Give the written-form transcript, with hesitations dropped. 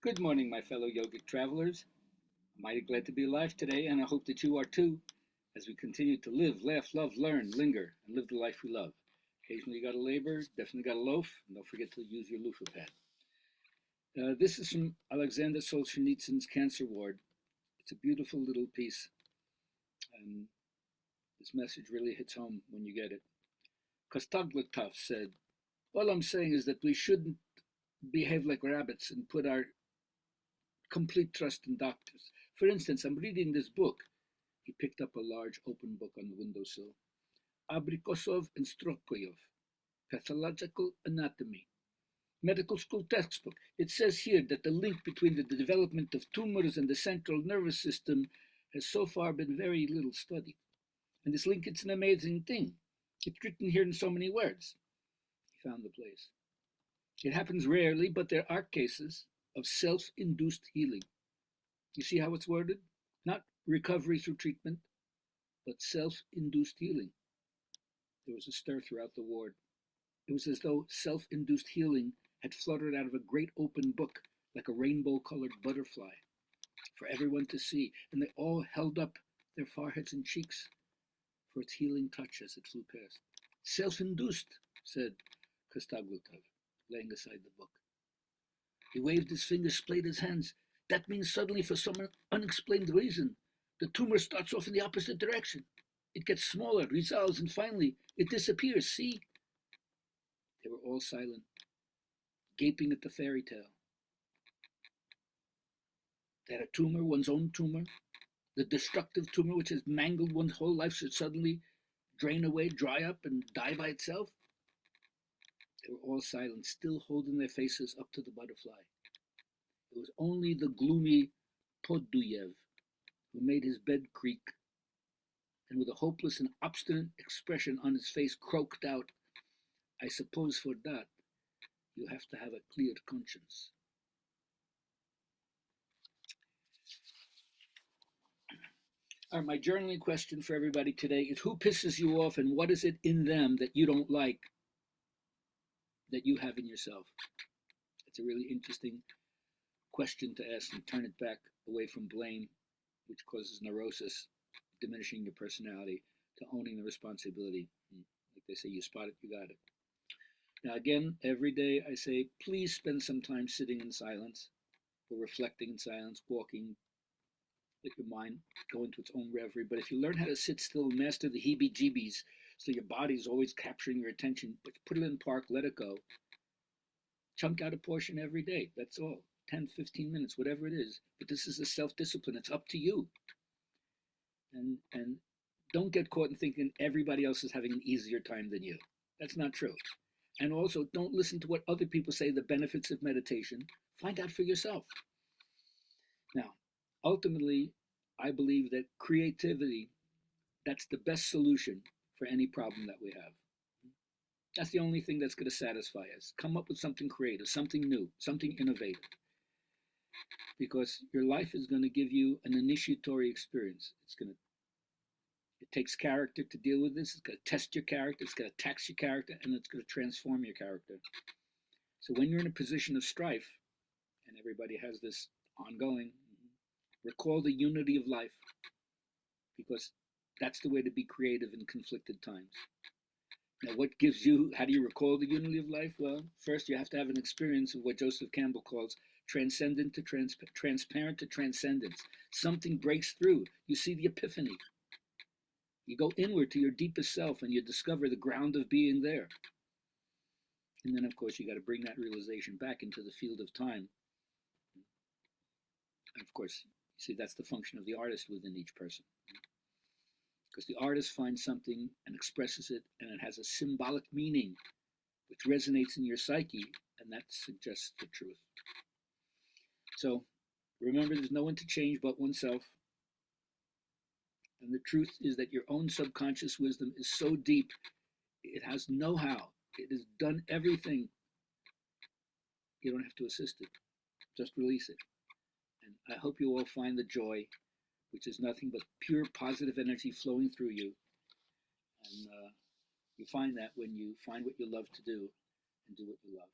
Good morning, my fellow yogic travelers. I'm mighty glad to be alive today, and I hope that you are too, as we continue to live, laugh, love, learn, linger, and live the life we love. Occasionally, you gotta labor, definitely gotta loaf, and don't forget to use your loofah pad. This is from Alexander Solzhenitsyn's Cancer Ward. It's a beautiful little piece, and this message really hits home when you get it. Kostoglatov said, all I'm saying is that we shouldn't behave like rabbits and put our complete trust in doctors. For instance, I'm reading this book. He picked up a large open book on the windowsill. Abrikosov and Strokoyov, Pathological Anatomy, medical school textbook. It says here that the link between the development of tumors and the central nervous system has so far been very little studied. And this link, it's an amazing thing. It's written here in so many words. He found the place. It happens rarely, but there are cases of self-induced healing. You see how it's worded? Not recovery through treatment, but self-induced healing. There was a stir throughout the ward. It was as though self-induced healing had fluttered out of a great open book like a rainbow-colored butterfly for everyone to see, and they all held up their foreheads and cheeks for its healing touch as it flew past. Self-induced, said Kostoglutov, laying aside the book. He waved his fingers, splayed his hands. That means suddenly, for some unexplained reason, the tumor starts off in the opposite direction. It gets smaller, resolves, and finally it disappears. See? They were all silent, gaping at the fairy tale. That a tumor, one's own tumor, the destructive tumor which has mangled one's whole life, should suddenly drain away, dry up, and die by itself? They were all silent, still holding their faces up to the butterfly. It was only the gloomy Poduyev who made his bed creak, and with a hopeless and obstinate expression on his face croaked out, I suppose for that you have to have a clear conscience. All right, my journaling question for everybody today is, who pisses you off and what is it in them that you don't like that you have in yourself? It's a really interesting question to ask and turn it back away from blame, which causes neurosis, diminishing your personality, to owning the responsibility. Like they say, you spot it, you got it. Now again, every day I say, please spend some time sitting in silence or reflecting in silence, walking, let your mind go into its own reverie. But if you learn how to sit still and master the heebie-jeebies, so your body is always capturing your attention, but put it in park, let it go. Chunk out a portion every day, that's all. 10, 15 minutes, whatever it is. But this is a self-discipline. It's up to you. And don't get caught in thinking everybody else is having an easier time than you. That's not true. And also, don't listen to what other people say, the benefits of meditation. Find out for yourself. Now, ultimately, I believe that creativity, that's the best solution for any problem that we have. That's the only thing that's going to satisfy us. Come up with something creative, something new, something innovative. Because your life is going to give you an initiatory experience. It takes character to deal with this. It's going to test your character. It's going to tax your character, and it's going to transform your character. So when you're in a position of strife, and everybody has this ongoing, recall the unity of life, because that's the way to be creative in conflicted times. Now, what gives you, how do you recall the unity of life? Well, first you have to have an experience of what Joseph Campbell calls transcendent to transparent to transcendence. Something breaks through. You see the epiphany. You go inward to your deepest self and you discover the ground of being there. And then, of course, you got to bring that realization back into the field of time. And of course, you see, that's the function of the artist within each person. Because the artist finds something and expresses it, and it has a symbolic meaning which resonates in your psyche, and that suggests the truth. So remember, there's no one to change but oneself. And the truth is that your own subconscious wisdom is so deep, it has know-how. It has done everything. You don't have to assist it. Just release it. And I hope you all find the joy, which is nothing but pure positive energy flowing through you. And you find that when you find what you love to do and do what you love.